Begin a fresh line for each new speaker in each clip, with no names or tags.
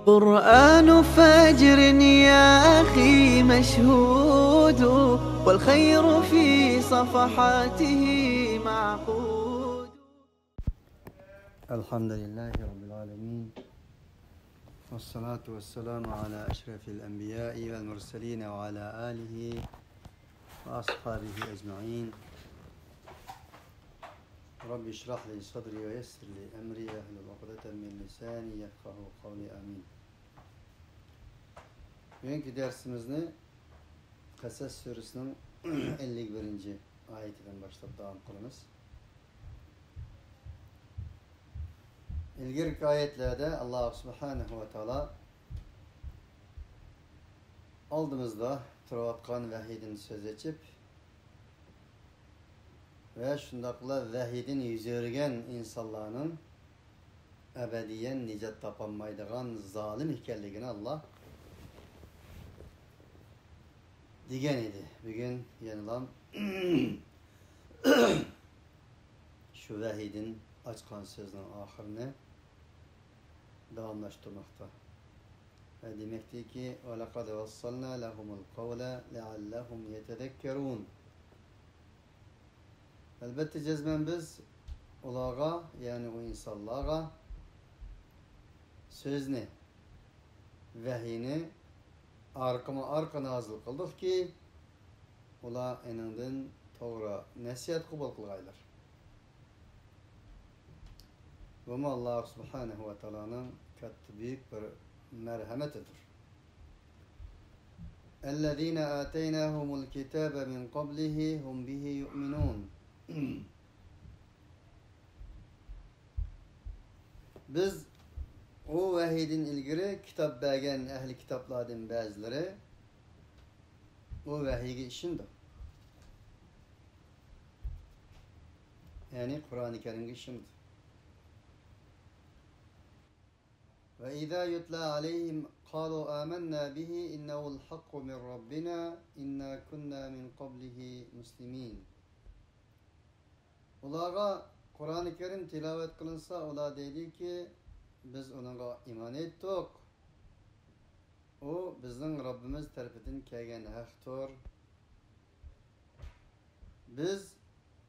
قرآن فجر يا أخي مشهود والخير في صفحاته معقود.
الحمد لله رب العالمين، والصلاة والسلام على أشرف الأنبياء والمرسلين وعلى آله وأصحابه أجمعين. رب اشرح لي صدري ويسر لي أمري واحلل عقدة من لساني يفقهوا قولي آمين. Bugünkü dersimizni Kasas Suresi'nin 51. ayetinden başlayıp devam kılınız. İlgirki ayetlerde Allah Subhanahu ve Teala aldığımızda Turavatkan vahidin söz edip ve şundakla vahidin yüz örgen insanların ebediyen nicat tapanmaydıgan zalim hikayeliğini Allah digen idi. Bugün yanılan şu vahidin açkan sözünün ahırını devamlaştırmakta. Ve demektir ki وَلَقَدْ وَصَّلْنَا لَهُمُ الْقَوْلَ لَعَلَّهُمْ يَتَذَكَّرُونَ. Elbette cezmen biz olağa, yani o insanlığa sözünü, vahiyini arka nazil kıldık ki ola enindin toğra nasihat kubul kılgaylar. Bu Allah Subhanahu ve Teala'nın katı büyük bir merhametidir. اَلَّذ۪ينَ آتَيْنَاهُمُ الْكِتَابَ مِنْ قَبْلِهِ هُمْ بِهِ يُؤْمِنُونَ. Biz o vahidin ilgili kitap bergen ehli kitaplardan bazıları o vahiyge işindir. Yani Kur'an-ı Kerim'ge işindir. Ve izâ yutlâ aleyhim قالوا آمنا به إنه الحق من ربنا إنا كنا من قبله مسلمين. Ulağa Kur'an-ı Kerim tilavet kılınsa ola dedi ki biz ona iman ettik. O bizim Rabbimiz tarafından kelgen haktır. Biz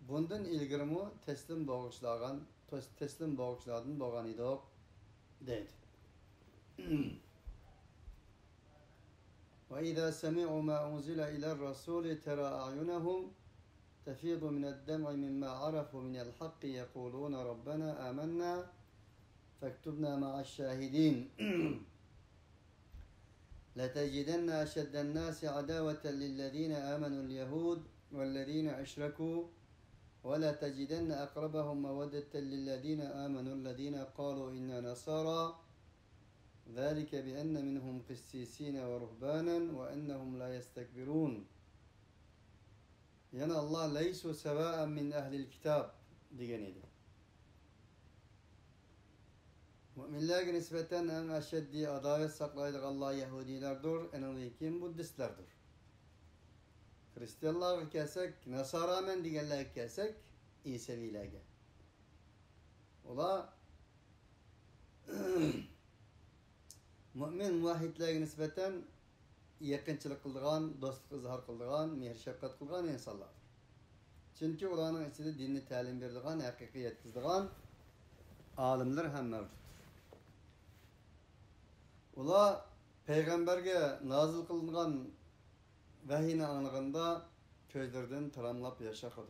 bundan ilgirimi teslim boğuşlardan boğan idik dedi. وَإِذَا سَمِعُوا مَا أُنْزِلَ إِلَى الرَّسُولِ تَرَى أَعْيُنَهُمْ تَفِيضُ مِنَ الدَّمْعِ مِمَّا عَرَفُوا مِنَ الْحَقِّ يَقُولُونَ رَبَّنَا آمَنَّا فَاكْتُبْنَا مَعَ الشَّاهِدِينَ لَتَجِدَنَّ أَشَدَّ النَّاسِ عَدَاوَةً لِلَّذِينَ آمَنُوا الْيَهُودَ وَالَّذِينَ أَشْرَكُوا وَلَتَجِدَنَّ أَقْرَبَهُمْ مَوَدَّةً لِلَّذِينَ آمَنُوا الَّذِينَ قَالُوا إِنَّا نَصَارَى ذَلِكَ بِأَنَّ مِنْهُمْ قِسِّيسِينَ وَرُهْبَانًا وَأَنَّهُمْ لَا يَسْتَكْبِرُونَ. Yani Allah leysu sevâen min ehlil kitap diyeniydi. Müminlerge nispeten en aşeddi adavet saklaydık Allah Yahudilerdir, en kim Buddistlerdir. Hristiyanlar kelsek, Nasaramen diyenler kelsek, İsevilerge. Ola mümin muvahhidlerge nispeten yakınçılık kıldığan, dostluk izhar kıldığan, mehr şefkat kıldığan insanlar. Çünkü olanın içinde dinini talim verdiğin, hakiki yetkizdiğin alimler hem mevcut. Ola peygamberge nazil kılınan vahiyini anlığında közlerden taramlap yaşadı.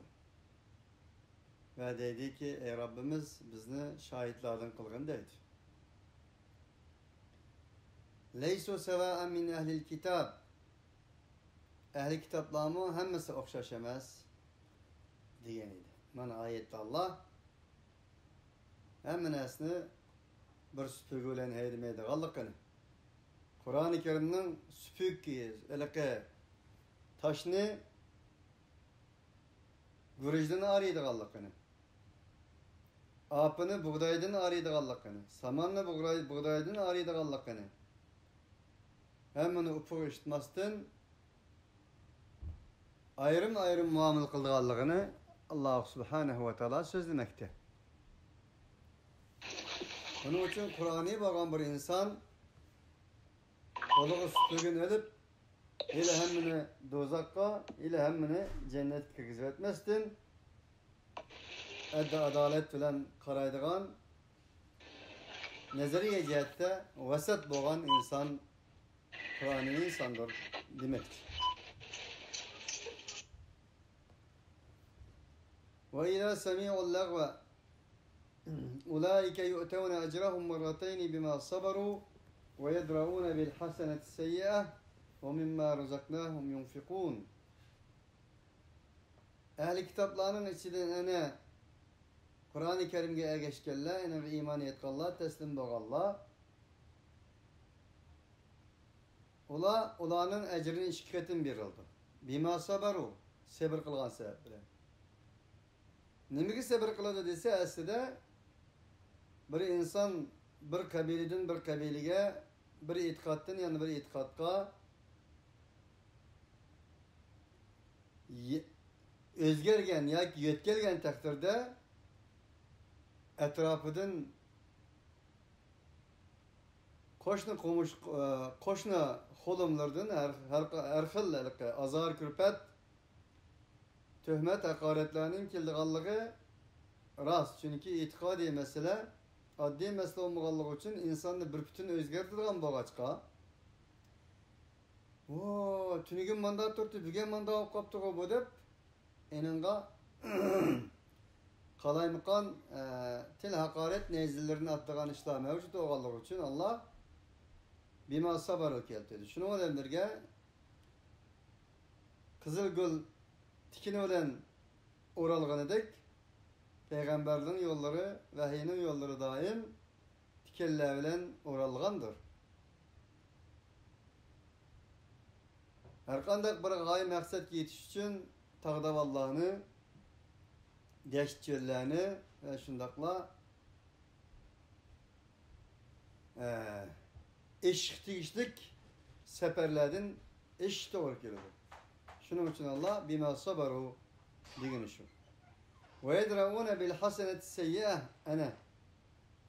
Ve dedi ki ey Rabbimiz bizni şahitlerden kılgın dedi. Leysu sevâen min ehlil kitab. Ehli kitaplarımı hemmesi okşaşamaz diyeniydi. Mana ayette Allah hemen esni bir süpügülen heydimeydi gallıkını. Kur'an-ı Kerim'nin süpük ki eleke taşını gürücden arıydı gallıkını. Apını buğdaydan arıydı gallıkını. Samanlı buğdaydan arıydı gallıkını. Hemen upuğu işitmezden ayrım muamele kıldığını Allah Subhanahu ve Teala sözlemekte. Onun için Kur'an'ı bağlan bir insan Oluğu süpürgün ölüp, ile hemmini dozakka, ile hemmini cennet kirgizip etmestin. Adalet bilen karaydıgan, nezariye cihette vasat boğan insan, Kur'an'ı insandır demektir. وَإِذَا سَمِعُوا اللَّغْوَ أُولَٰئِكَ يُؤْتَوْنَ أَجْرَهُمْ مَرَّتَيْنِ بِمَا صَبَرُوا وَيَدْرَؤُونَ بِالْحَسَنَةِ السَّيِّئَةَ وَمِمَّا رَزَقْنَاهُمْ يُنْفِقُونَ. Ehli kitaplarının içinden ene Kur'an-ı Kerim'e ergeçkenler, ene iman etkallar, teslim doğallar. Ulanın ecrini şirketin bir oldu. Bima sabaru, sabır kılgan sebeple. Nimeyi sabır kıladı dese aslında bir insan bir kabileden bir kabilige, bir itikattan yani bir itikatka özgergen ya yetkelgen takdirde etrafıdan koşna holumlardan her xil azar kürpet töhmet hakaretlerinin kildiğallığı rast. Çünkü itikadi mesele addi mesele olmaganlığı için insanı bir bütün özgertirgan boğaçka. Tünügün mandat turtu, bügen mandat olup kaptı bu dep enanga kalaymıkan til hakaret nezillerini attıgan işler mevcut olganlığı için Allah bima sabarı keltedi. Şunu olan birge Kızılgül tikini olan oralgan edek Peygamberliğin yolları, vahiyinin yolları daim tikelle bilen oralgandır. Her kandak bir gayi maksat yetiş için tağda vallahını, deşçillerini ve şundakla eşitlik seferlerden eşit olarak gelir. Şunun için Allah bima sabaru digini şu. Ve yedra'une bil haseneti seyyi'eh ene.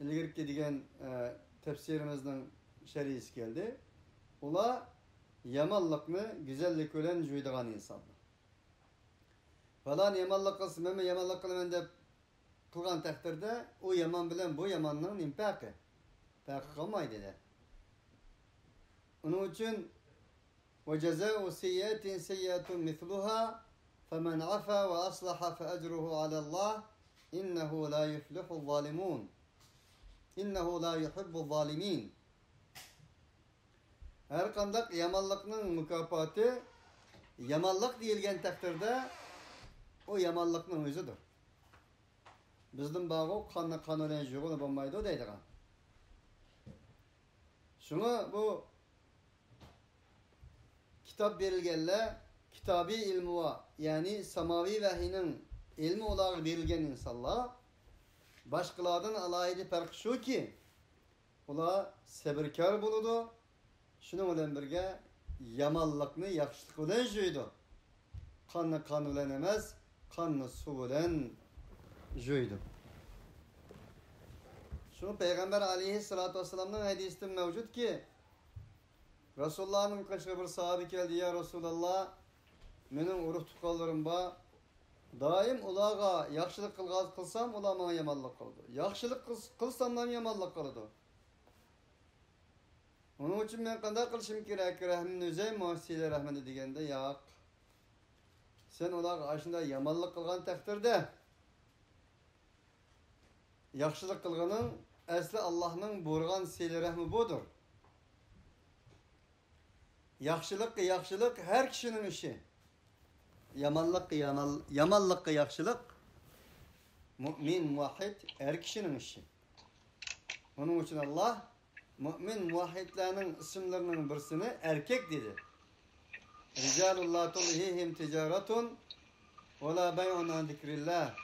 İlgirip dediğen tefsirimizden şerisi geldi. Ula yamallıkını güzellik ölen cüydüğün insanlar. Falan yamallık kılsın, meme yamallık kılmen de kılgan takdirde o yaman bilen bu yamanlığın impakı. Paki kalmaydı de. Onun için وَجَزَاءُ سَيِّئَةٍ سَيِّئَةٌ مِثْلُهَا فَمَنْ عَفَا وَأَصْلَحَ فَأَجْرُهُ عَلَى اللّٰهِ إِنَّهُ لَا يُفْلِحُ الظَّالِمُونَ إِنَّهُ لَا يُحِبُّ الظَّالِمِينَ. Her kandak yamanlıkның mükafatı yamanlık deyilgen takdirde o yamanlıkның özüdür. Bizden bağı kanlı kanulen jüğünü bulmaydı o deydiğen. Şunu bu kitap verilgenle kitabi ilmi var. Yani samavi vahinin ilmi olarak verilgen insanlar başkalardan alaylı fark şu ki ola sabırkar buludu. Şunun bilen birge yamanlıkını yaxşılık bilen juydu. Kanlı kan bilen emas, kanlı su bilen juydu. Şunu Peygamber aleyhissalatu vesselam'dan hadiste mevcut ki Resulullah'ın kaçı bir sahabi geldi ya Resulallah menin uruq tuqqanlarım ba daim ulağa yaxşılık kılsam ula bana yamanlık kıldı. Yaxşılık kılsam bana yamanlık kıldı. Onun için ben qanday qilishim kerak? Rahmin o'zay muhsiylar rahmani deganda yo'q. Sen ularga ashunda yomonlik qilgan taqdirda yaxshilik qilganing asli Allohning buyurgan seli rahmi budur. Yaxshilik her kişinin işi. Yamanlık yaxshilik mümin muvahhid her kişinin işi. Onun için Allah mümin muvahhidlerinin isimlerinin birisini erkek dedi. Ricalullah tulhihim ticaretun ve la bey'un an zikrillah.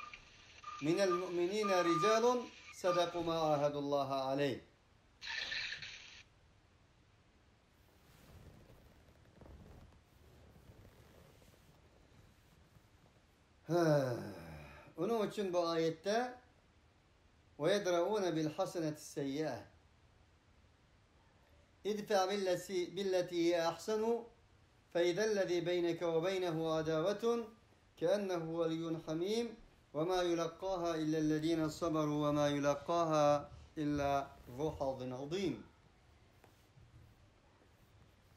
Minel mu'minine ricalun sadaku ma ahadullaha aleyh. Onun için bu ayette ve yedra'une bil haseneti seyyi'eh. idfa billeti hiye ahsanu فإذا الذي بينك وبينه عداوة كأنه ولي حميم وما يلقاها إلا الذين صبروا وما يلقاها إلا ذو حظ عظيم.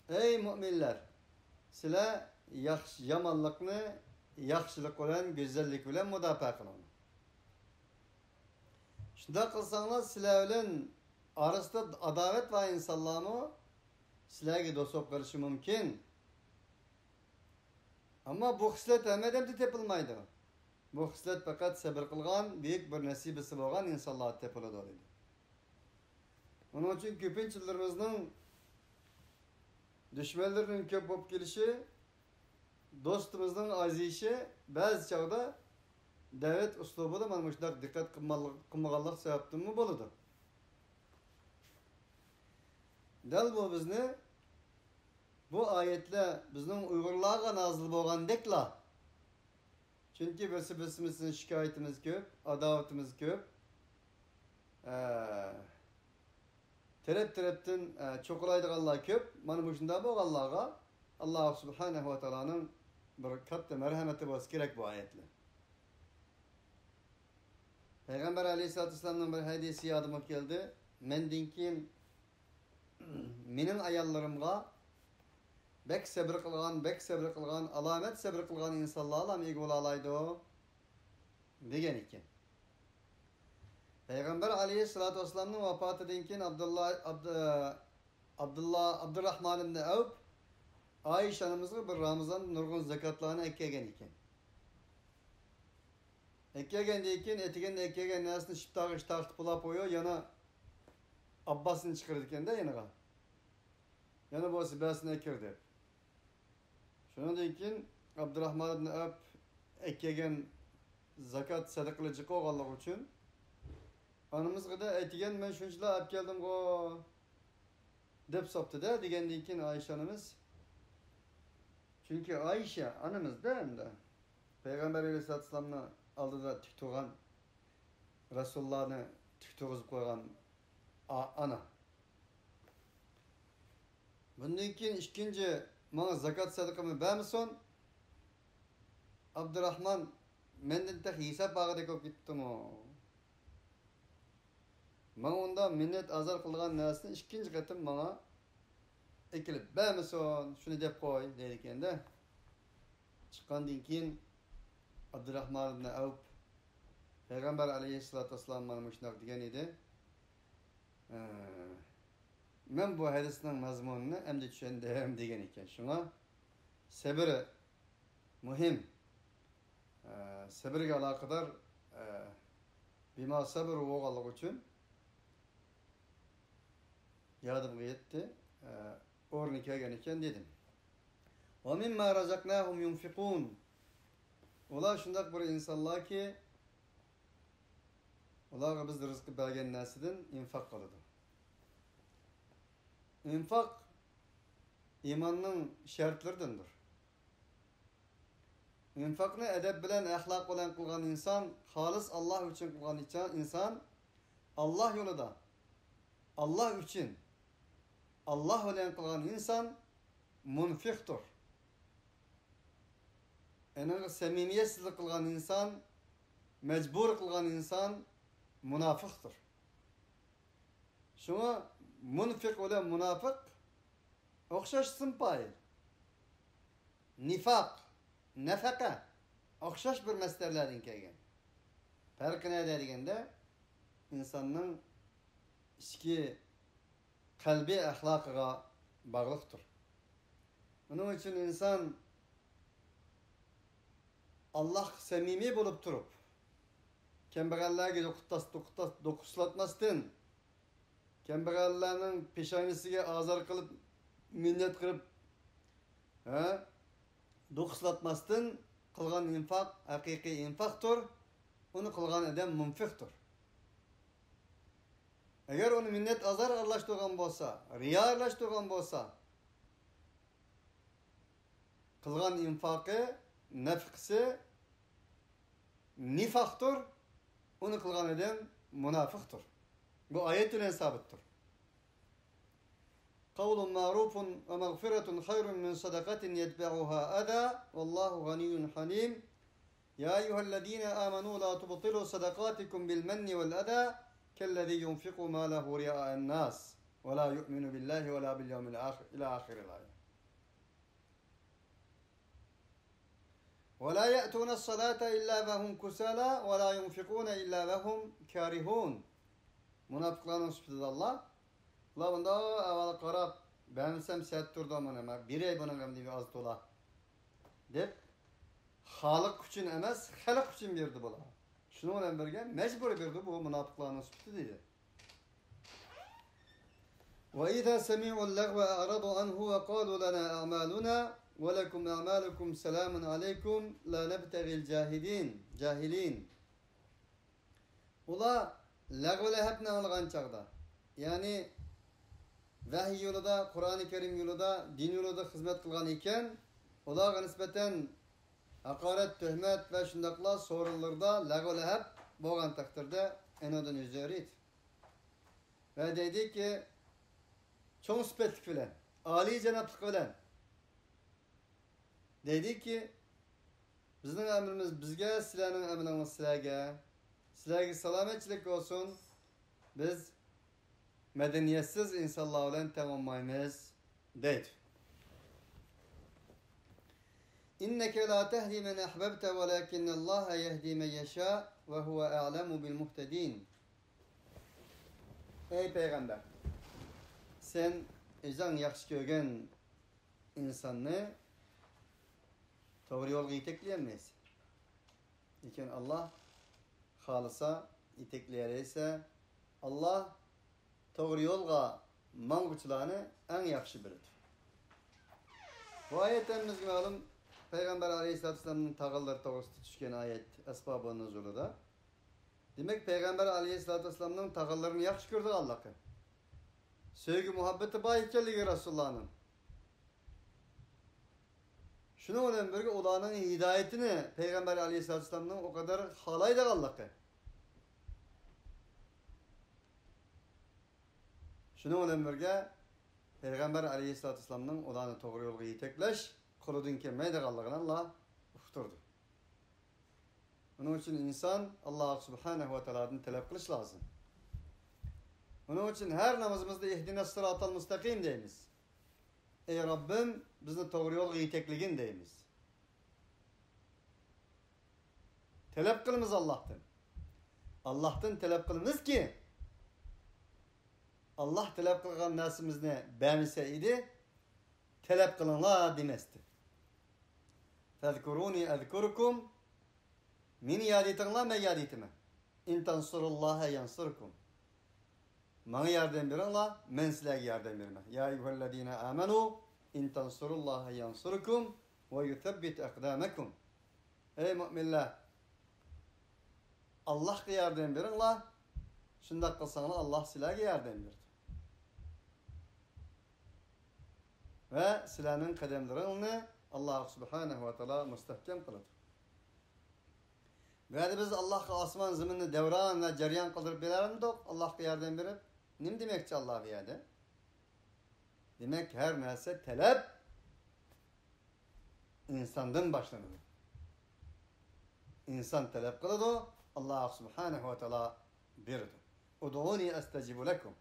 Ey müminler! Sizler yamanlıkni yaxshilik bilan, go'zallik bilan mudofaa qiling. Shunday qilsanglar, sizlar bilan orasida adovat va insonlarni sizlarga do'st bo'lib qolishi mumkin. Ammo bu xislat hammadan tepilmaydi. Bu xislat faqat sabr qilgan, buyuk bir nasibasi bo'lgan insonlar tepiladi deydi. Onun uchun ko'pinchilarimizning dushmanlarning ko'p bo'lib kelishi, do'stimizning aziyishi ba'zi chog'da da'vat uslubida mana shunday diqqat qilmaganlik sababdan bo'ladi. Dal bu bizni bu oyatlar bizning Uyg'urlarga nozil bo'lgandekla. Chunki birsimizning shikoyatimiz ko'p, adovatimiz ko'p. Taraf-tarafdan cho'qilaydiganlar ko'p. Mana bu shunday bo'lganlarga Alloh subhanahu va taoloning bir katta marhamati bo'lsa kerak bu oyatlar. Payg'ambar alayhisolatu vasallamning bir hadisi yodimga keldi. Mendan keyin mening ayollarimga bek sabr qilgan, alomat sabr qilgan insonlar ham ega bo'la oladi degan ekan. Payg'ambar alayhisolatu vasallamning vafotidan keyin Abdurrahman ibn Avf Ayşe anamızga bir Ramazan nurgun zakatlarını ekkegen ekan. Ekkegendan keyin ekkegan narsani shiptag'i taqtib qilib qo'yib, yana Abbasni chiqardi ekanda yanaga. Yana bo'lsa basini ekir deb. Shundan keyin Abdurrahman ibn Avf ekkegan zakat sadaqalıcı qo'yganligi uchun anamızga da aytgan, men shunchalar olib keldim-ku deb sopdi-da, degandan keyin Ayşe anamiz, chunki Ayşe anamiz da endi Payg'ambar alayhisolatu vasallamni oldida tik turgan, Rasulullohni tik turg'izib qo'ygan ana. Bundan keyin ikkinchi menga zakat sadaqamni bermisan? Abdurrahman mendan ta hisob bag'ida ko'p ketdimi? Men onda minnet azar qilgan narsani ikkinchi qatim menga ekilib bermisan? Shuni deb qo'y deydi-da. Chiqqandan keyin Abdurrahman ibn Avf Payg'ambar alayhisolatu vasallam mana shunday degan edi. Men bu hadisning mazmunini endi tushundim degan ekan. Shunga sabr muhim. Sabrga aloqador bima sabr bo'lganligi uchun yodimga yetdi. O'rni kelgan ekan dedim. Va mimma razaqnahum yunfiqun. Ular shunday bir insonlarki, ularga biz rizq bergan narsadan infaq qiladi. İnfak imanның şartlarıdandır. İnfakni edep bilen, ahlak bilen kılgan insan, halis Allah için kılgan insan, Allah yolunda, Allah için, Allah bilen kılgan insan, munfiktir. Eğer samimiyetsizlik kılgan insan, mecbur kılgan insan, münafıktır. Şuna, munfiq ile münafık o'xshash simpayil. Nifaq, nafaqa o'xshash bir masdarlardan kelgan. Farqi nima deganda, insonning ichki qalbiy axloqiga bog'liqdir. Buning uchun inson Allah samimiy bo'lib turib, kambag'allarga do'qislatmasdan, kambag'allarning peshonasiga azor qilib, minnet qilib, do'qislatmasdan qilgan infaq haqiqiy infaqdir. Uni qilgan odam munfiqdir. Agar uni minnet azor aralashtirgan bo'lsa, riyo aralashtirgan bo'lsa, qilgan infaqi, nafqisi nifaqdir. Uni qilgan odam munofiqdir. Bu oyat bilan sabitdir. قول معروف ومغفرة خير من صدقة يتبعها أذى والله غني حليم يا أيها الذين آمنوا لا تبطلوا صدقاتكم بالمن والأذى كالذي ينفق ماله رئاء الناس ولا يؤمن بالله ولا باليوم الآخر إلى آخر الآية. ولا يأتون الصلاة إلا وهم كسالى ولا ينفقون إلا وهم كارهون. Münafıkların sıfatı Allah. La bunda avval qarab, beğensem set turdu ama bir ay bunun hem az tola. Dep xalq üçün emas, xalq üçün berdi bular. Şunu bilan birga mecbur berdi bu münafıkların sıfatı dedi. Ve iza semi'ul lagwa a'radu anhu ve qalu lana a'maluna ve lekum a'malukum selamun aleykum la nebtagil cahilin. Ula lagwle hepni algan çağda. Yani vahiy yolida, Kur'an-ı Kerim yolida, din yolida hizmet kılgan iken, ularga nispeten hakaret, töhmet ve şundakla sorularda lagwle hep boğan takdirde enodan üzeriydi. Ve dedi ki çoğun süpetlik bilen, âli cenaplık bilen dedi ki bizning emrimiz bizge, sizlarning emriniz sizlarga. Sizlarga salomatchilik olsun. Biz medeniyetsiz insanlar bilan teng olmaymiz deydi. İnneke la tehdi men ahbabte velakinnallaha yehdi men yasha ve huve a'lemu bil muhtedin. Ey peygamber, sen izan yaxshi ko'rgan insonni to'g'ri yo'lga yetaklayolmaysan. Lekin Allah xalisa yetaklayarsa, Allah to'g'ri yo'lga mang'uchilarni eng yaxshi biladi. Bu ayetden bizga ma'lum Peygamber Aleyhisselatü Vesselam'ın tağılları to'g'risida tushgan ayet asbabı nuzulida. Demek Peygamber Aleyhisselatü Vesselam'ın tağıllarını yaxshi ko'rdi Allah'a. Sevgi muhabbeti bor ekanligi Resulullah'ın. Şunu bilan birga ularning hidayetini Peygamber Aleyhisselatü Vesselam'ın o kadar halaydı Allah'a. Şunu bilan birga Peygamber Aleyhisselatü Vesselam'ın ularni to'g'ri yo'lga yetaklash qo'lidan kelmaydi Allah'dan Allah uqtirdi. Bunun için insan Allah Subhanahu ve Teala'dan talep kılış lazım. Bunun için her namazımızda ihdina sıratal müstakim deyimiz. Ey Rabbim bizni to'g'ri yo'lga yetakligin deyimiz. Talep kılımız Allah'tan. Allah'tan talep kılımız ki Allah talep kılgan narsamizni bermese idi, talep kılınlar demesdi. Fezkuruni ezkurukum min yaditinlar me yaditime. İn tansurullaha yansurkum. Bana yardım verin, men sizlerge yardım verme. Ya eyyühellezine amenu in tansurullaha yansurkum ve yuthabbit akdamekum. Ey müminler, Allah'a yardım verin, şundak kılsanlar Allah sizlerge yardım verir. Ve sizlerin kademlerini Allah Subhanahu ve Teala müstehkem kılır. Ve biz Allah'a asman zımını devran ve ceryan kıldırıp bilerimdik, Allah'a yardım verip, ne demekçi Allah bir yerde? Demek her neyse talep insandan başlanır. İnsan talep kılıdı, Allah Subhanahu ve Teala birdi. Udu'uni estecibu lekum.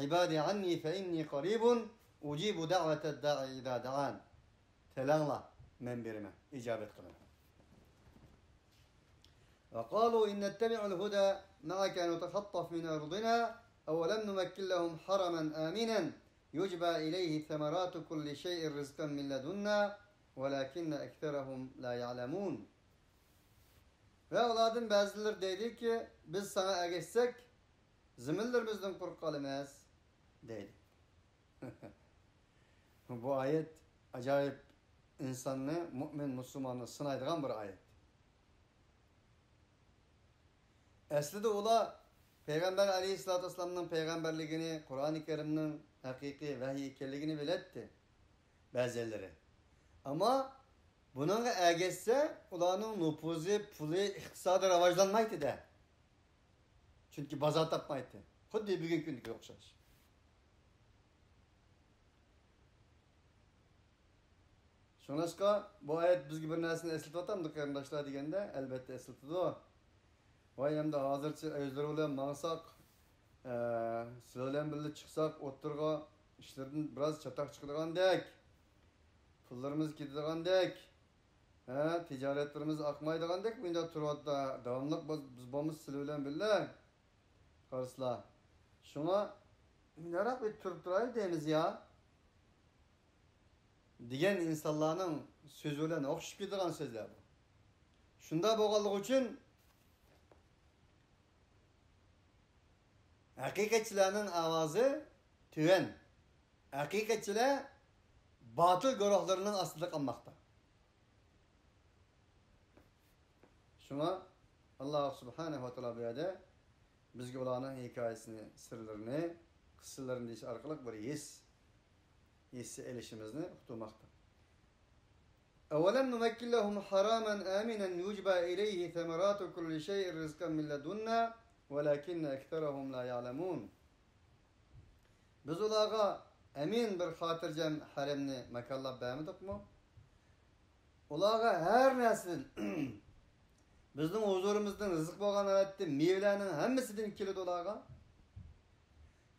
İbadi anni fe inni qaribun ucibu da'vete da'i idâ da'an. Telanla men birime icabet kılın. وقالوا إن نتبع الهدى معك نتخطف من أرضنا أولم نمكن لهم حرما آمنا يجبى إليه ثمرات كل شيء رزقا من لدنا ولكن أكثرهم لا يعلمون. Ve onlardan bazıları dedi ki biz sana ergeçsek zimillerimizden kuruk kalmaz dedi. Bu ayet acayip insanını, mümin, Müslümanı sınaydıran bir ayet. Aslında ola Peygamber Aleyhisselatü Vesselam'ın peygamberliğini, Kur'an-ı Kerim'in hakiki vahiy ekenligini biletti bazıları. Ama bunun ergeçse ulanın nüfuzu, pulu, iktisadı rivajlanmaydı da. Çünkü bazar tapmaydı. Xuddi bugünkü gündeki okşaş. Şunlaşqa bu ayet bizge bir narsani eslatib atamdı qarindoshlar deganda, albatta eslatadi. Voy hamda hozircha o'zlari bilan mansaq, sizlar bilan birga chiqsak, o'ttirga ishlardan biroz chataq chiqadigandek, pullarimiz ketadigandek, tijoratlarimiz oqmaydigandek bunda turibdi. Davomli biz bo'lmiz sizlar bilan birga. Qaraslar. Shunga minaroq bir turib turaylik deymiz ya. Degan insonlarning so'zi bilan o'xshab ketadigan so'zlar bu. Shunda bo'lganligi uchun haqiqatchilarning ovozi tuvan. Haqiqatchilar botil guruhlarining ostida qolmoqda. Shunga Alloh subhanahu va taolo bu yerda bizga ularning hikoyasini, sirlarini, qissalarini deyish orqali bir hissi elishimizni uqtirmoqda. أولم نمكن لهم حراما آمنا يجبى إليه ثمرات كل شيء رزقا من لدنا ولكن أكثرهم لا يعلمون. Biz ularga emin bir xotirjam haramni makonlab bermadikmi? Ularga har narsa bizning huzurimizdan rizq bo'lgan holatda mevlarning hammasidan keladi ularga.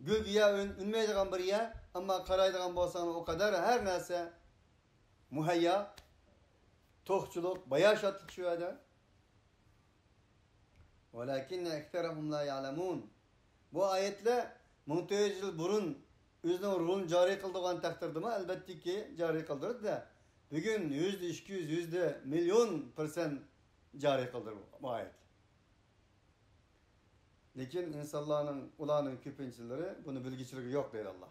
Gulgiya unmaydigan bir yer, ammo qaraydigan bo'lsang o kadar har narsa muhayya. Tohçuluk, bayağı şatlık şu anda. وَلَكِنَّ اَكْتَرَهُمْ لَا يَعْلَمُونَ. Bu ayetle 1900 yıl burun özünün ruhunu cari kıldığın takdirde mi? Elbette ki cari kıldırır da. Bugün %200, %1.000.000% cari kıldırır bu ayet. Lakin insanların, ulanın köpünçileri bunu bilgiçiliği yok değil Allah.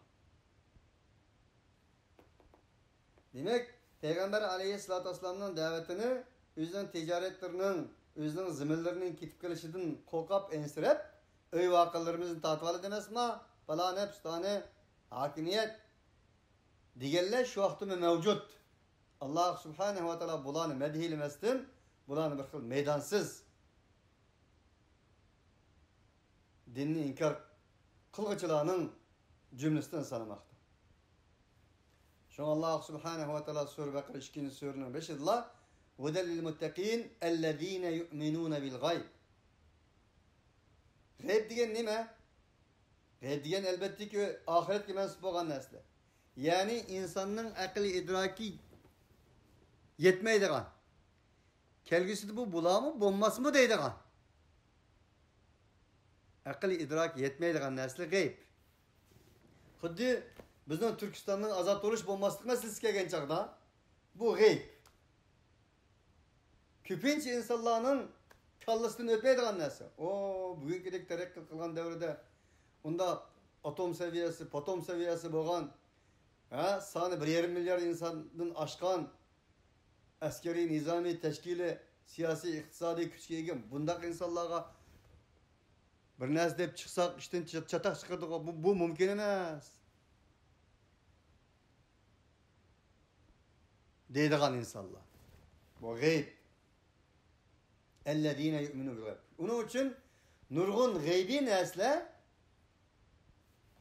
Demek Peygamber aleyhissalatü vesselam'ın davetini özünün ticaretlerinin, özünün zimillerinin kitip gelişinden kokap ensirep, öy vakalarımızın tatvalı demesme, falan hepsi tane hakimiyet digerler şu vaktimi mevcut. Allah subhanehu ve teala bulanı medhilemestin, bulanı bir kıl meydansız dinini inkar kılgıçılığının cümlesinden sanımakta. Şu Allah subhanahu ve teala Sure Bakara 2. surenin 5'inde "Hudel lil muttaqin ellezine yu'minun bil gayb." Gayb degan nima? Gayb degan elbette ki ahiretga mansub bo'lgan narsa. Ya'ni insonning aqli idroki yetmaydigan. Kelgusida bu bularmi, bo'lmasmi deydigan. Aqli idroki yetmaydigan narsa gayb. Xuddi bizning Turkistonning ozod bo'lish bo'lmaslik masalasi kelgan chaqda bu g'ayb. Ko'pincha insonlarning kallasidan o'tmaydigan narsa. Bugünkidek taraqqi qilgan davrda unda atom seviyesi, potom seviyesi bo'lgan, soni 1,5 milyar insondan oshgan askariy, nizomiy, tashkiliy, siyosiy, iqtisodiy kuchga ega bundaq insonlarga bir narsa deb chiqsak, ishdan chataq chiqardik, bu mumkin emas. Deydigan insanlar. Bu gayb. Ellezine yu'minu bil gayb. Onun için nurgun gaybi nesle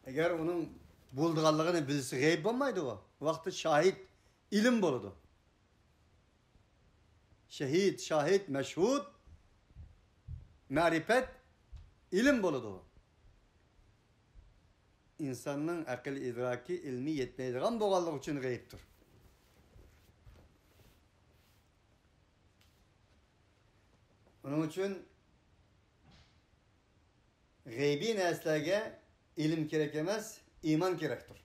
eğer onun bulduğanlığını bilse gayb olmaydı o. Vakti şahit ilim boludu. Şahit, meşhud, marifet, ilim boludu o. İnsanın akıl idraki, ilmi yetmeydiğen boğallık için gaybdir. Onun için gaybi neslerge ilim gerek emez, iman gerektir.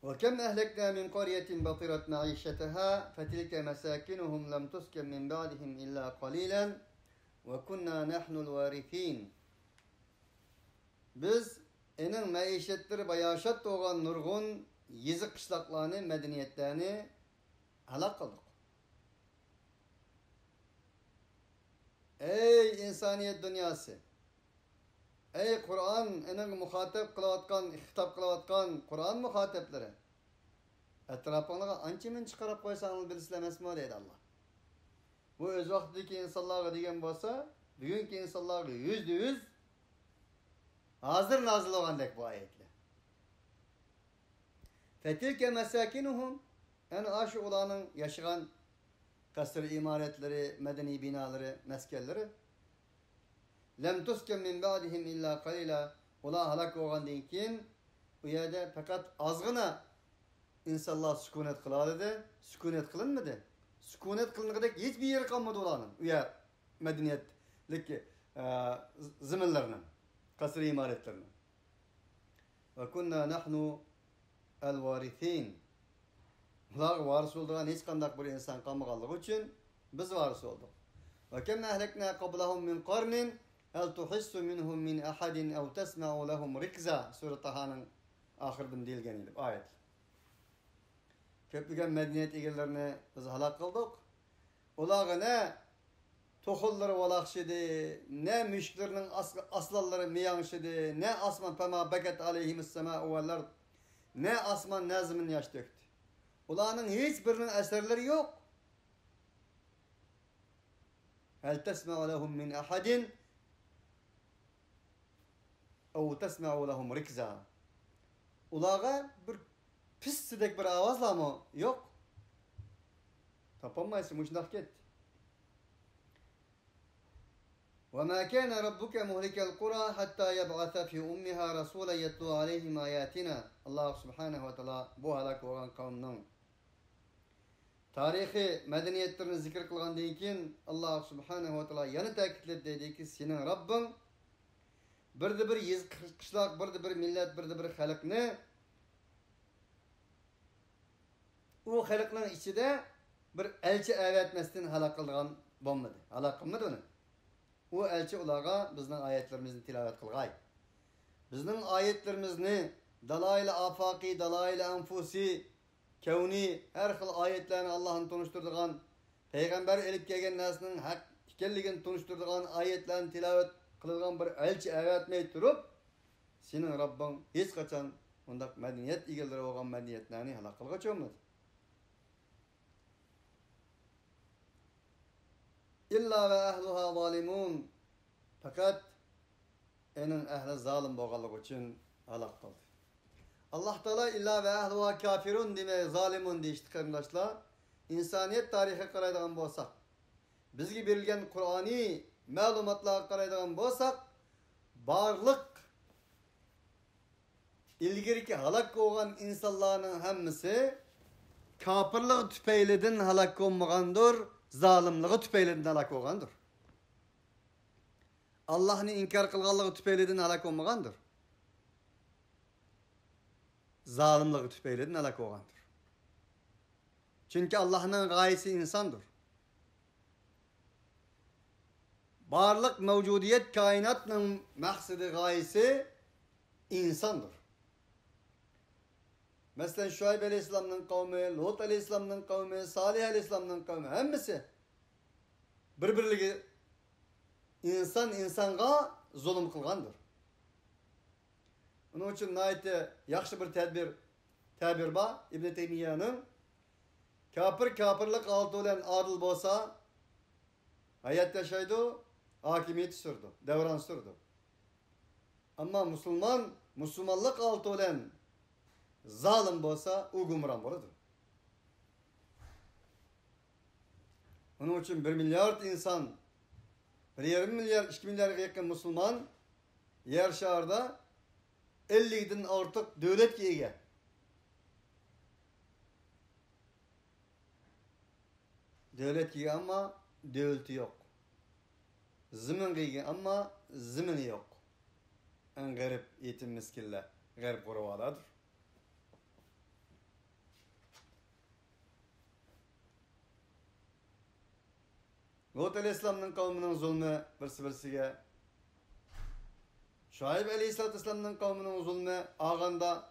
وَكَمْ أَهْلَكْنَا مِنْ قَرْيَةٍ بَطِرَتْ مَعِيشَتَهَا فَتِلْكَ مَسَاكِنُهُمْ لَمْ تُسْكَنْ مِنْ بَعْدِهِمْ إِلَّا قَلِيلًا وَكُنَّا نَحْنُ الْوَارِثِينَ. Biz enin maişetleri bayaşat doğan nurgun yezik kışlaklarını, medeniyetlerini halak kıldık. Ey insaniyet dünyası! Ey Kur'an enin muhatap kılavatkan, hitap kılavatkan Kur'an muhatapları! Etrafınlığa ançemin çıkarıp koysanız bilsilemez mi deydi Allah. Bu öz vaktideki insanlara degen bolsa, bugünkü insanlarga %100 Hazır nazil olgandek bu ayetler. Fetilke mesakinuhum, yani aşı olanın yaşayan kasır imaretleri, medeni binaları, meskelleri lem tuskem min ba'dihim illa qalila, ola halak olgandan keyin bu yerde fakat azgına insanlar sükunet kıladı, sükunet kılınmadı. Sükunet kılınacak hiçbir yer kalmadı olanın. Uya medeniyetlik zeminlerinin, kasır imaretlerinin. Ve kunna nahnu el varithin. Ular varis olduğun hiç kandak bir insan kalmaganlığı için biz varis olduk. Ve kem ehlekna qablahum min qarnin hel tuhissu minhum min ahadin ev tesma'u lehum rikza. Sure Taha'nın ahirden deyilgen edip ayet. Köplügen medeniyet egerlerini biz halak kıldık. Olağa ne tohulları valakşıdı, ne müşklerinin aslalları miyanşıdı, ne asman pema beket aleyhimis sema'u vel ard, ne asman nazmin yaş döktü. Olağanın hiçbirinin eserleri yok. Hel tesma'u lehum min ahadin ev tesma'u lehum rikza. Olağa bir pis sidek bir avazla mı? Yok. Tapamayısın, muşnak get. وَمَا كَانَ رَبُّكَ مُهْلِكَ الْقُرَى حَتَّى يَبْعَثَ فِي أُمِّهَا رَسُولًا يَتْلُو عَلَيْهِمْ آيَاتِنَا. Allah subhanehu ve teala bu halak olan kavminin tarihi medeniyetlerini zikir kılgandan keyin Allah subhanehu ve teala yana ta'kidledi dedi ki senin Rabbin birde bir yez qishloq, birde bir millet, birde bir xalqni u xalqning ichida bir elchi avatmasdan halak qilgan bo'lmadi. Halak qilmadi uni. O elçi olaga bizning ayetlerimizni tilavet qilgay. Bizning ayetlerimizni dalail-i afaki, dalail-i anfusi, kevni, her xil ayetlerini Allah'ın tonuşturduğun, Peygamber elip kelgen narsının hak ekenligini tonuşturduğun ayetlerini tilavet kılgan bir elçi avatmay turup, senin Rabbin hiç kaçan ondak medeniyet egerleri olgan medeniyetlerini halak kılgaç olmadı. İlla ve ehluha zalimun. Fakat enin ehli zalim boğalık için halak kıldı. Allah Teala illa ve ehluha kafirun deme zalimun deyişti kardeşler. İnsaniyet tarihi qaraydigan bolsak, bizge berilgen Kur'ani malumatlarga qaraydigan bolsak, barlık ilgirki halak olgan insanların hemmisi kafirlik tüpeylidin halak olmagandır. Zalimliği tüpeylidin halak olgandır. Allah'ını inkar kılganlığı tüpeylidin halak olmagandır. Zalimliği tüpeylidin halak olgandır. Çünkü Allah'ın gayesi insandır. Barlık mevcudiyet kainatının maksidi gayesi insandır. Mesela Şuayb Aleyhisselam'ın kavmi, Lut Aleyhisselam'ın kavmi, Salih Aleyhisselam'ın kavmi hemmisi birbirliği insan insanga zulüm kılgandır. Onun için nayeti yaxşı bir tabir var İbn Teymiyye'nin kafirlik altı olan adil bolsa hayat yaşaydı, hakimiyet sürdü, devran sürdü. Ama Müslümanlık altı olan zalim bolsa u gumran boladı. Onun için 1 milyar insan, 1,5 milyar, 2 milyarga yakın Müslüman yer şarda 50'den artık devlet ega. Devlet ega ama devleti yok. Zimin ega ama zimini yok. En garip yetim miskiller, garip kuruvadadır. Lut Aleyhisselam'ın kavminin zulmü birisi Şuayb Aleyhisselam'ın kavminin zulmü ağanda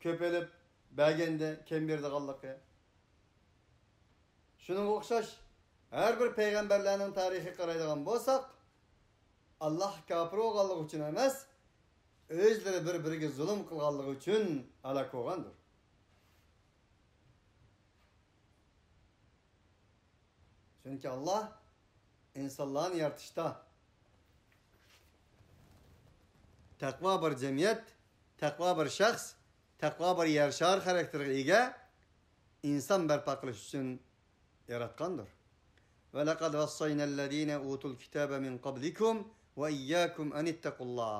köpelip belgende kembirde kallıkı. Şunun okşaş her bir peygamberlerinin tarihi qaraydigan bolsak Allah kafir olganlığı için emas, özleri bir-biriga zulm kılganlığı için halak olgandır. Çünkü Allah insanların yaratışta taqvo bir jamiyat, taqvo bir shaxs, taqvo bir yarshar xarakterga ega inson barpo qilish uchun yaratgandir. Va laqad vassaynallaziina utul kitaba min qablikum va iyyakum an ittaqullah.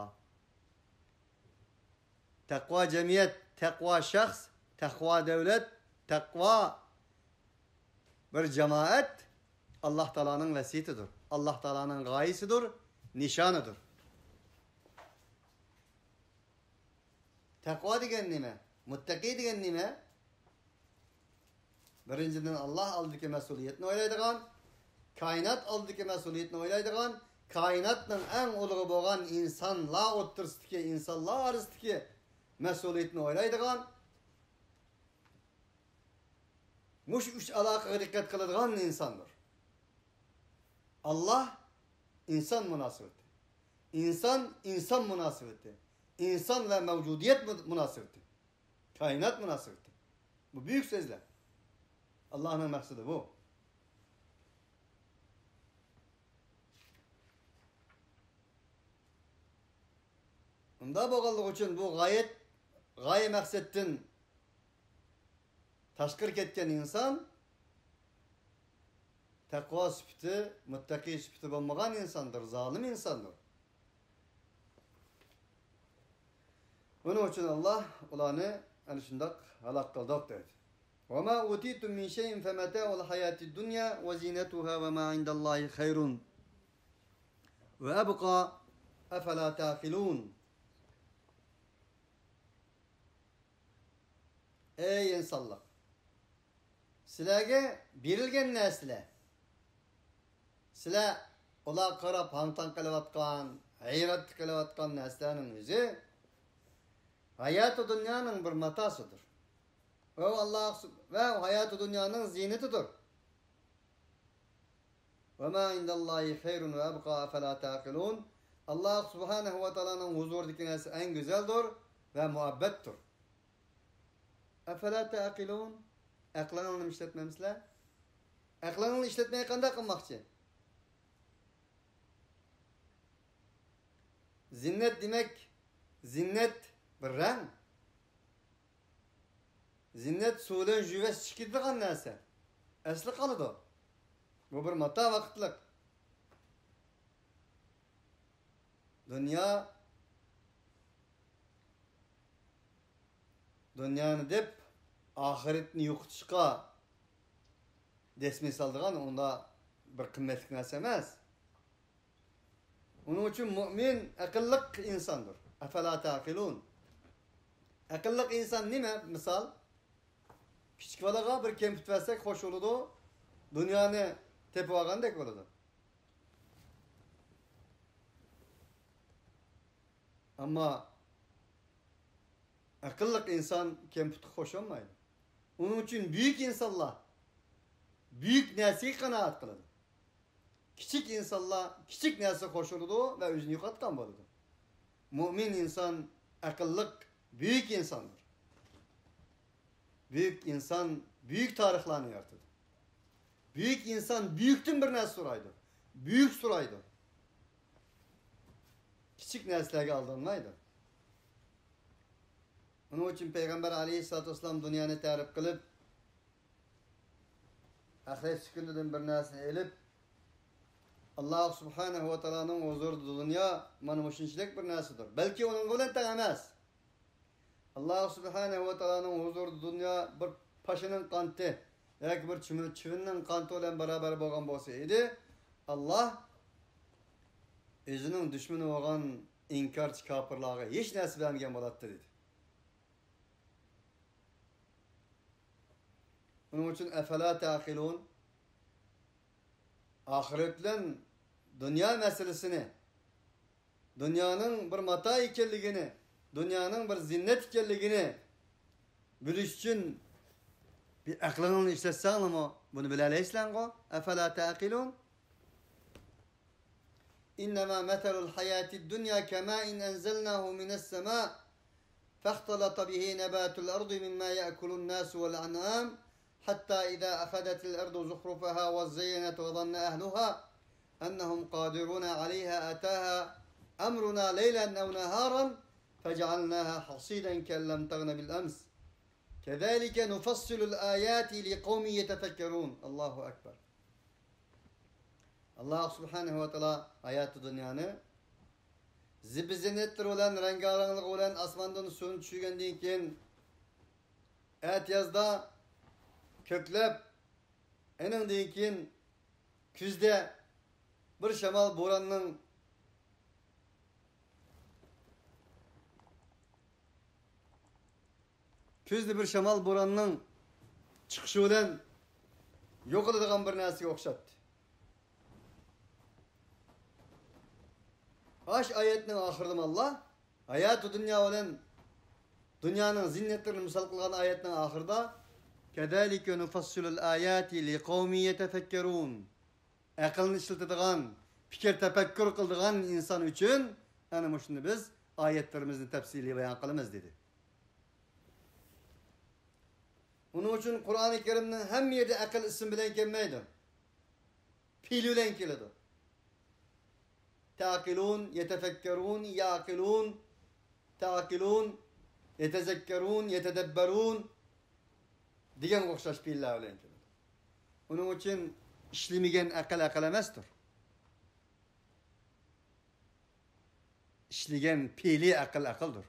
Taqvo jamiyat, taqvo shaxs, taqvo davlat, taqvo bir jamoat Alloh taoloning vasiyatidir. Alloh taoloning g'oyasidir, nishonidir. Taqvo degan nima? Muttaqi degan nima? Birinchidan Alloh oldidagi mas'uliyatni o'ylaydigan, koinot oldidagi mas'uliyatni o'ylaydigan, koinotning eng ulug'i bo'lgan insonlar o'rtasidagi, insonlar orasidagi mas'uliyatni o'ylaydigan, mush uch aloqaga diqqat qiladigan insondir. Allah inson munosabati. İnsan munosabati. İnsan ve mevcudiyet münasebeti. Kainat münasebeti. Bu büyük sözler. Allah'ın maksadı bu. Unda boğallık için bu gaye maksettin taşkır ketken insan takva süpütü, muttaki süpütü olmayan insandır, zalim insandır. Bunun için Allah ulanı yani şundak halak kıldık dedi. وَمَا اُوتِيتُمْ مِنْ شَيْءٍ فَمَتَاعُ الْحَيَاةِ الدُّنْيَا وَزِينَتُهَا وَمَا عِنْدَ اللّٰهِ خَيْرٌ وَأَبْقَى أَفَلَا تَعْقِلُونَ. Ey insanlar! Sizlerge berilgen nesile, sizler ola karab hamtan kalavatkan, hayrat kalavatkan neslenin yüzü, hayat-ı dünyanın bir matasıdır. Ve Allah ve hayat-ı dünyanın zinetidir. Ve ma indallahi hayrun ve abqa fela taqilun. Allah subhanahu ve taala'nın huzurundaki nesi en güzeldir ve muhabbettir. Efela taqilun. Aklını işletmemizler. Aklını işletmeye kandak kılmakçı. Zinnet demek, zinnet bir renk. Zinnet sudan jüves çıkıdığın neyse. Esli kalıdı. Bu bir mata vakitlik. Dünyanı dep ahiretini yo'qotishga desme saldigan onda bir qimmatli narsa emas. Uning uchun mu'min aqlliq insondir. Afala taqilun. Aqlliq inson nima? Misol, kichik bolaga bir kempit versak xo'sh bo'ladi, dunyoni tepib olgandek bo'ladi. Ammo aqlliq inson kempitga xo'sh olmaydi. Onun için büyük insanlar büyük nesli kanaat kıldı. Küçük insanlar küçük nesli koşuldu ve özünü yıkatkan oldu. Mümin insan akıllık büyük insandır. Büyük insan büyük tarihlerini yarattı. Büyük insan büyüktün bir nesli suraydı. Büyük suraydı. Küçük nesliye aldanmaydı. Onun için Peygamber Aleyhisselatü Vesselam dünyanı tarif kılıp ahiret sükunludan bir nesini elip Allah Subhanahu ve Taala'nın huzurunda dünya manumuşunçilik bir nesidir. Belki onun bilen tanımaz. Allah Subhanahu ve Taala'nın huzurunda dünya bir paşının kantı belki bir çivinin kantı ile beraber boğan bolsaydı Allah özünün düşmanı olan inkarcı kafirlere hiç nasip vermegen boladı dedi. Bunun için efela taqilun ahiretle dünya meselesini, dünyanın bir mata ikenligini, dünyanın bir zinnet ikenligini biliş için bir aklını işletsen mi? Bunu bilaleysen o. Efela taqilun. İnnemâ metelul hayâti dünya kemâin enzelnâhu mine's-semâ fehtalata bihi nebâtul ardı mimmâ ye'kulun nâsu vel an'âm حتى إذا أخذت الأرض زخرفها وزينت وظن أهلها أنهم قادرون عليها أمرنا ليلا أو نهارا فجعلناها حصيدا كأن لم تغن بالأمس كذلك نفصل الآيات لقوم يتفكرون الله أكبر. Allah subhanahu wa ta'ala hayatı dünyanı zibizinettir olan, rengarenlik olan asmandan suyun düşürgenden keyin et yazda köklep enindен keyin küzde bir şamal boranның küzde bir şamal boranның çıkışı olan yok edilen bir narsaga o'xshatdi. Aş ayetinin ahırında Allah hayatı dünya olan dünyanın zinnetlerini misal kılgan ayetinin ahırda kedalike nufassilul ayati li kavmi yetefekkerun akılını işletadigan fikir tefekkür kıldigan insan için yani şunu biz ayetlerimizin tefsili bayan kılımız dedi. Onun için Kur'an-ı Kerim'nin hem yerde akıl isim bilen gelmeydi. Fiil bilen geldi. تعقلون يتفكرون يعقلون تعقلون يتذكرون يتدبرون degan o'xshash fiillar bilan keladi. Uning uchun ishlamagan aql emasdir. Ishlagan fe'li aqldir.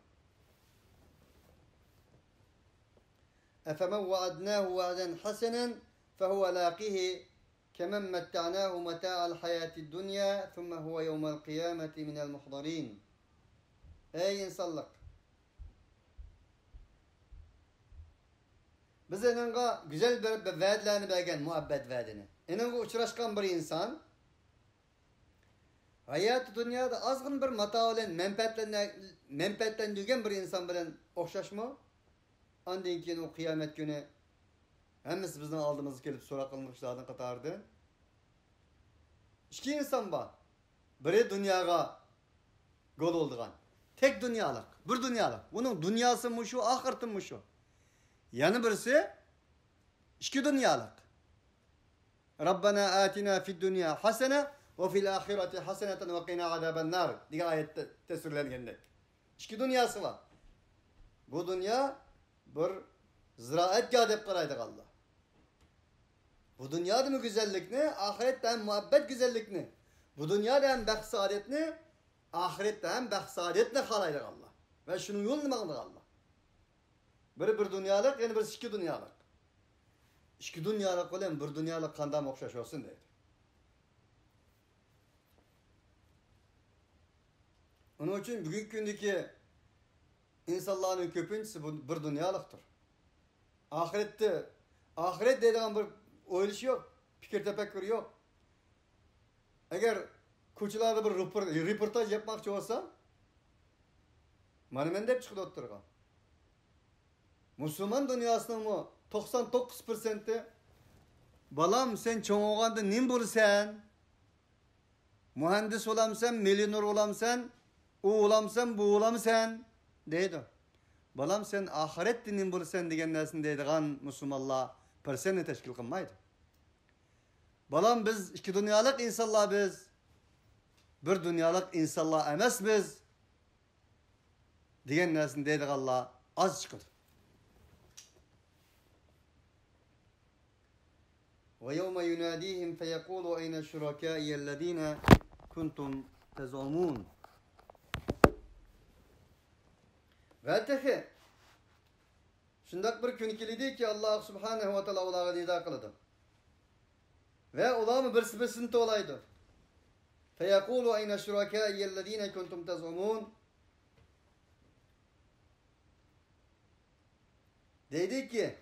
أفمن وعدناه وعدا حسنا فهو لاقيه كمن متعناه متاع الحياة الدنيا ثم هو يوم القيامة من المحضرين. Ey insanlık! Biz enanga güzel bir vaadlarını bergen, muhabbet vaadini. Enanga uçraşkan bir insan hayat dünyada azgın bir mata olan menfaatlendirgen bir insan bilen o'xshashmi? Ondan keyin o kıyamet günü hemmisi bizden aldığımızı gelip so'roq qilmoqchilardan qatorida ikki inson bor. Biri dunyoga gol oldigan. Tek dünyalık, bir dünyalık. Bunun dünyası mı şu, ahireti mi şu? Yani birisi iki dünyalık. Rabbana atina fid dünya hasene ve fil ahireti haseneten ve qina azaben nar diye ayette tesirlengenlik. İki dünyası var. Bu dünya bir ziraatgah deb qaraydi Allah. Bu dünyada mı güzellikni, ahirette hem muhabbet güzellikni. Bu dünyada hem baxt saadetni, ahirette hem baxt saadetni qalaydi Allah. Ve şunun yolunu mağdır Allah. Biri bir dünyalık, yani birisi iki dünyalık. İki dünyalık olan bir dünyalık qanday o'xshash olsun deydi. Onun için bugünkü gündeki insanların köpüncüsü bir dünyalıktır. Ahiret deydiğin bir o'ylash yok, fikir tefekkür yok. Eğer ko'chalarda bir reportaj yapmoqchi bo'lsa, mana men deb chiqib o'tirgan. Musulmon dunyosining 99%i balam sen cho'ng bo'lganda nim bo'lsan? Muhandis bo'lamsan, millioner bo'lamsan, u bo'lamsan, bu bo'lamsan deydi. Balam sen ahiretde nim bo'lsan degan narsani deydigan musulmonlar perseni tashkil qilmaydi. Balam biz iki dünyalık insanlar biz. Bir dünyalık insanlar emas biz. Degan narsani deydi Allah az chiqadi. Ve yevme yunadihim feyekulu eyne şurakâiyellezîne kuntum tez'umûn. Ve tehi şundak bir gün kelidi ki Allah subhanehu ve teala ularga nida qiladi. Ve ularni birsi-birsini to'laydi. Feyekulu eyne şurakâiyellezîne kuntum tez'umûn. Deydi ki,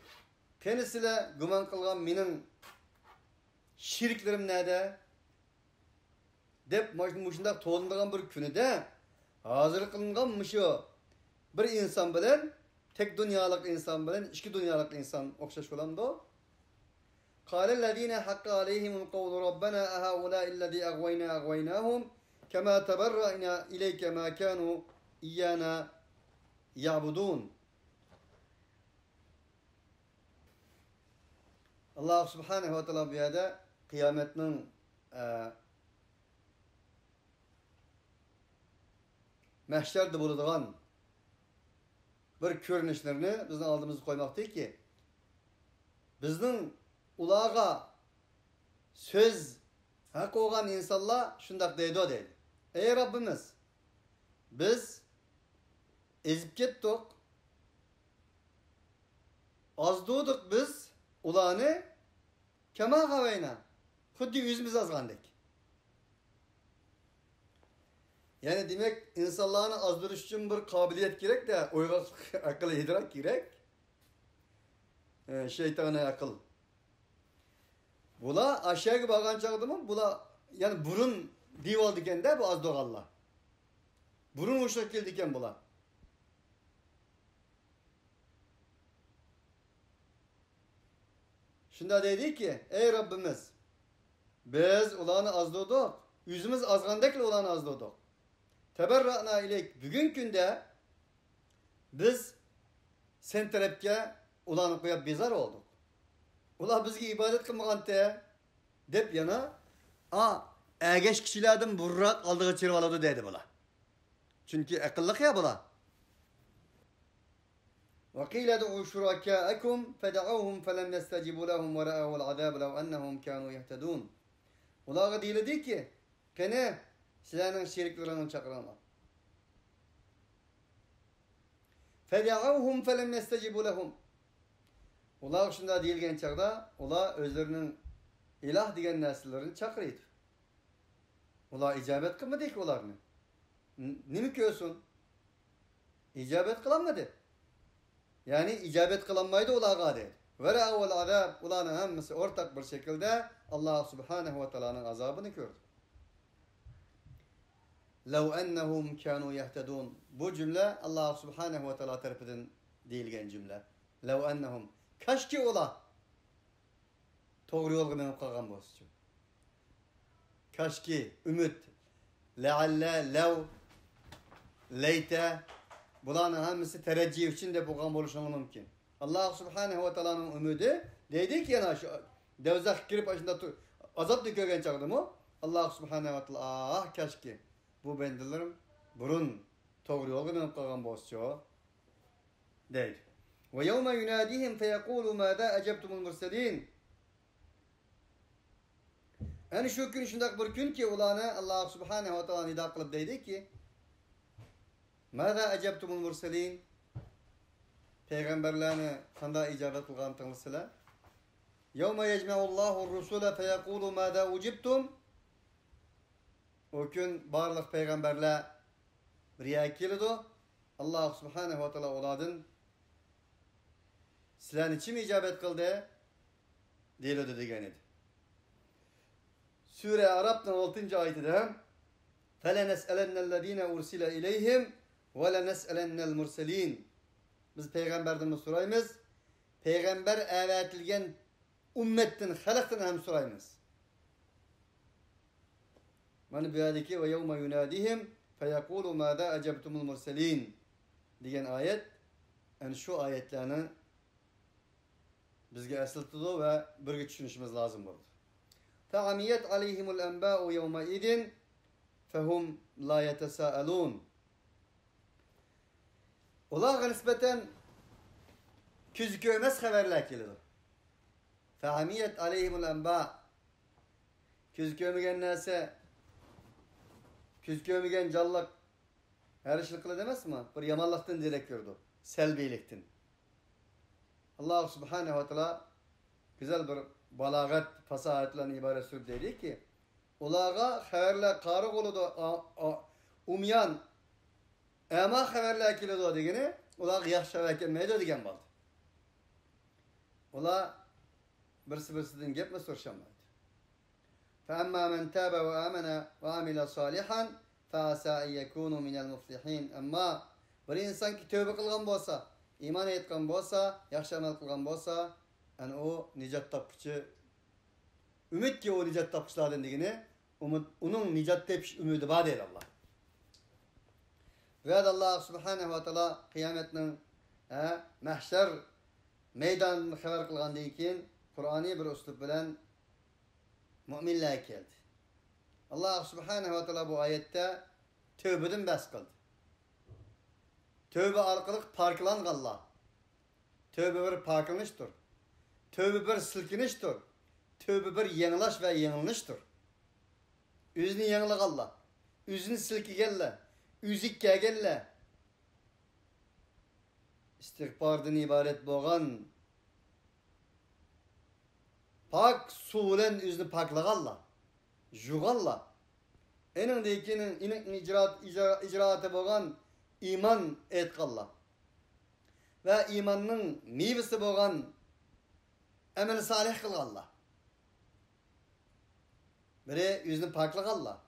kendisiyle güman kılgan menin şirklerim nerede? Dep muşundak to'lindirigan bir kunida hazır kılıngan muşu bir insan bilen tek dünyalık insan bilen iki dünyalık insan o'xshash bo'lamdi. Qalellezîne hakka aleyhimul kavlu rabbena ahaulâ'illezî agwaynâhum kemâ teberra'nâ ileyke mâ kânû iyyânâ ya'budûn. Allah subhanehu ve teala bu yerde kıyametinin mahşerde bo'ladigan bir ko'rinishlarni bizning oldimizga qo'ymoqdiki, bizning ularga söz haq olgan insanlar şundak deydi o deydi. Ey Rabbimiz, biz ezip kettik, azduduk biz ulanı kema havayna, xuddi yüzümüz azgandik. Yani demek insanlarını azdırış için bir kabiliyet gerek de uygar akıl idrak gerek. Şeytani akıl. Bula aşağıya bakan çağdı mı? Bula yani burun dival diken de bu az doğalla. Burun uçak geldi diken bula. Şunda dedi ki ey Rabbimiz biz ulanı azdırdık. Yüzümüz azgandakla ulanı azdırdık. Teberra'na ileyk bugün günde biz sen tarafke ulanı koyup bezar olduk. Ula bizge ibadet kılmagan te dep yana ergeç kişilerden burrak aldığı çirvaladı dedi bula. Çünkü akıllık ya bula. وَقِيلَ دُعُوا شُرَكَاءَكُمْ فَدَعَوْهُمْ فَلَمْ يَسْتَجِبُوا لَهُمْ وَرَأَوُا الْعَذَابَ لَوْ أَنَّهُمْ كَانُوا يَهْتَدُونَ. Ulağa deyildi ki, kene sizlerin şeriklerini çakıranlar. فَدَعَوْهُمْ فَلَمْ يَسْتَجِبُوا لَهُمْ. Ulağa şunda deyilgen çağda, ulağa özlerinin ilah diyen nesillerini çakırıydı. Ulağa icabet kılmadı ki ularını. Ne mi köysün? İcabet kılanmadı. Yani icabet kılanmaydı ulağa değil. وَرَأَوَا الْعَذَابِ Ulağının hemmisi ortak bir şekilde Allah Subhanahu ve Teala'nın azabını gördü. لَوْ اَنَّهُمْ كَانُوا يَهْتَدُونَ Bu cümle Allah Subhanahu ve Teala tarafından deyilgen cümle. لَوْ اَنَّهُمْ Kaşki ola doğru yolga menip kalgan bolsun. Kaşki, ümit, lealle, lev, leyte bulanın hemisi tereccih için de bulgan boluşunu mümkün. Allah Subhanahu ve Teala'nın ümidi deydi ki yana şu devzak girip başında azap döküyorgen çağırdı mı? Allah Subhanahu ve Teala kaşki bu bendilerim burun doğru yolga menip kalgan bolsun deydi. وَيَوْمَ يُنَادِهِمْ فَيَقُولُ مَاذَا أَجَبْتُمُ الْمُرْسَلِينَ Yani şu gün şundak bir gün ki ulanı Allah Subhanahu ve Teala nida kılıp deydi ki مَاذَا أَجَبْتُمُ الْمُرْسَلِينَ Peygamberlerine kanda icabet kılgan tanrısıyla يَوْمَ يَجْمَعُ اللّٰهُ الرُّسُولَ فَيَقُولُ مَاذَا اُجِبْتُمْ O gün barlık peygamberler bir yakilidu Allah Subhanahu ve Teala oladın sizlerin için mi icabet kıldı? Deyildi degen idi. Sure Arap'tan 6. ayetinde فَلَنَسْأَلَنَّ الَّذ۪ينَ اُرْسِلَ اِلَيْهِمْ وَلَنَسْأَلَنَّ الْمُرْسَل۪ينَ Biz peygamberden sorayımız. Peygamber evetilgen ümmetin, halaktan hem sorayımız. Mani biyadiki ve yevme yunadihim feyekulu mâdâ acebtumul murselîn diyen ayet. Yani şu ayetlerini bizge esıltıdı ve bir düşünüşümüz lazım oldu. فَعَمِيَتْ عَلَيْهِمُ الْاَنْبَاءُ يَوْمَئِذٍ فَهُمْ لَا يَتَسَاءَلُونَ Olağa nispeten küzüköymez haberler kelidir. فَعَمِيَتْ عَلَيْهِمُ الْاَنْبَاءُ Küzüköymeyen neyse küzüköymeyen callak her işlikle demez mi? Bir yamallıktan direk gördü. Selbiliktin. Allah Subhanahu ve Teala güzel bir balagat fasahatla ibaret sürüp dedi ki ulağa haberler karı kolu da umyan ama haberler kilo da degeni ulağa yaxşı vekelmeye de degen baldı. Ula birisi gep mi soruşamaydı. فَأَمَّا مَنْ تَابَ وَآمَنَ وَعَمِلَ صَالِحًا فَعَسَى اَنْ يَكُونُوا مِنَ الْمُفْلِحِينَ Ama bir insan ki tövbe kılgan bolsa, iman etken bolsa, yaxşı amal kılgan bolsa, yani o nicat tapıcı, ümit ki o nicat tapıcılardan degeni, onun nicat tapıcı ümidi var değil Allah. Ve Allah Subhanahu ve Teala kıyametinin mahşer meydanını haber kılgan deyken, Kur'an'ı bir üslup bilen müminler geldi. Allah Subhanahu ve Teala bu ayette tövbeden bas kıldı. Tövbe arkalık parkılanğanlar. Tövbe bir paklanıştır. Tövbe bir silkiniştir. Tövbe bir yenilaş ve yeniliştir. Üzünü yeniligalla, üzünü silkigelle, üzükkegelle. İstiğbardan ibaret boğan pak su bilen üzünü paklagalla, jugalla. Enindekinin icraatı boğan iman etqalla. Ve imanın meyvesi boğan emel salih kılgalla. Biri yüzünü paklagalla.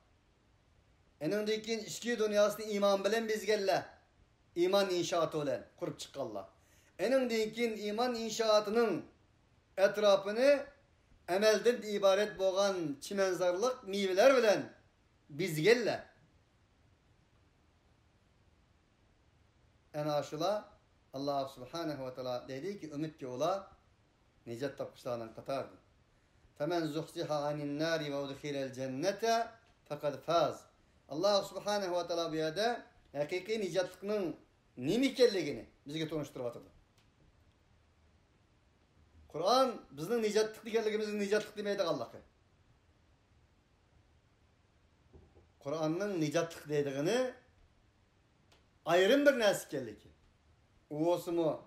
Enindekinin içki dünyasını iman bilen bizgelle. İman inşaatı bilen kurup çıkkalla. Enindekinin iman inşaatının etrafını emelden ibaret boğan çimenzarlık meyveler bilen bizgelle. En aşıla Allah subhanahu ve teala dedi ki ümit ki ola nicat tapışlarından katardı. Femen zuhziha anin nari ve udkhilel cennete fekad faz. Allah subhanahu ve teala bu yerde hakiki nicatlıkның nemi ekenligini bizge tonuşturup atırdı. Kur'an bizning nicatlık deganligimizni nicatlık demeydi Allah'a. Kur'an'ның nicatlık dediğini ayrım bir narsa ekanligi. U osmu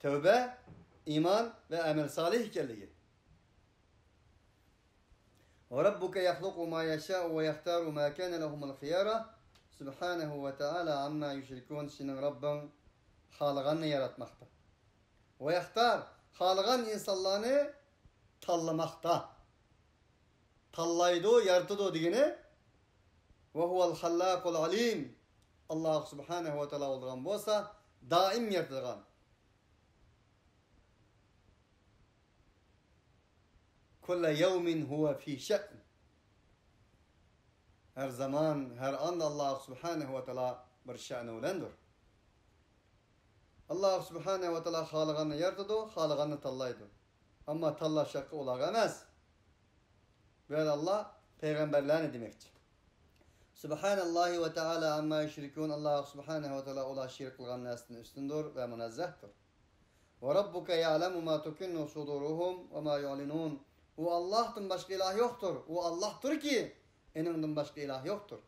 tövbe, iman ve amel salih ekanligi. Ve rabbuke yahluqu ma yasha'u ve yahtaru ma kana lahumul khiyara. Subhanahu ve Teala amma yüşrikun. Senin Rabbin halıganını yaratmakta. Ve yahtar halıgan insanlarını tallamakta. Tallaydı, yaratıdı digini. Ve huvel hallakul alim. Allah subhanahu ve Teala olduğun bolsa daim yaratıgan. Kulle yevmin huve fi şe'n. Her zaman, her anda Allah subhanahu ve Teala bir şe'ni olandır. Allah subhanahu ve Teala halıganını yaratıdı, halıganını tallaydı. Ama talla şakı olağı emez. Böyle Allah peygamberlerini demekçi. Subhanallahi ve Teala amma yüşrikun. Allah subhanahu ve Teala ola şirk kılgan nesinin üstündür ve münezzehtir. Ve rabbuke ya'lemu ma tukinnu suduruhum ve ma yu'linun. O Allah'tan başka ilah yoktur. O Allah'tır ki eninden başka ilah yoktur.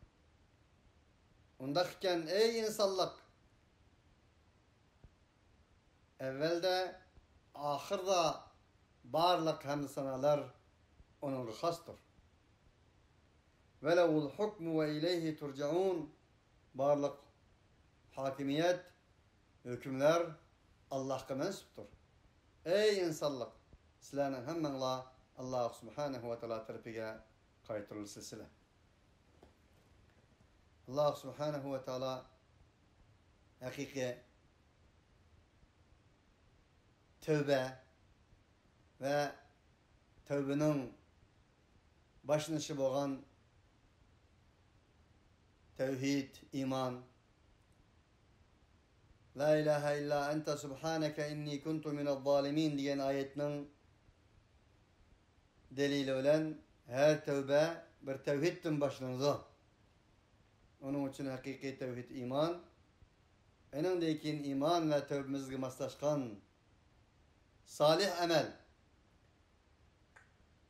Ondayken ey insanlık evvelde ahırda barlık hem sanalar onun hastır. Velevul hukmu ve ileyhi turcaun. Barlık hakimiyet, hükümler Allah'a mensuptur. Ey insanlık sizlerin hemmenla Allah subhanahu ve teala tarafıga kaytırılsızsılar. Allah subhanahu ve teala hakiki tövbe ve tövbenin başlanışı boğan tevhid, iman, La ilahe illa ente subhaneke inni kuntu minel zalimin diyen ayetinin delili olan her tövbe bir tevhidden başlanıza. Onun için hakiki tevhid iman. Enindeki iman ve tövbemizge maslaşkan salih amel,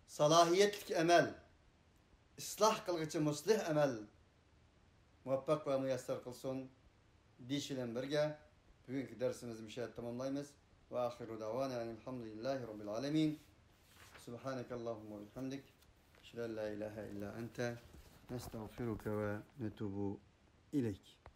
salahiyetlik amel, ıslah kılgıcı muslih amel muvaffak ve müyesser kılsın dişilen birge bugünkü dersimizi müşahit tamamlayımız. Ve ahiru davana elhamdülillahi rabbil alemin. Subhaneke Allahumma bihamdik. Şülen la ilahe illa ente. Nestağfiruke ve netubu ileyk.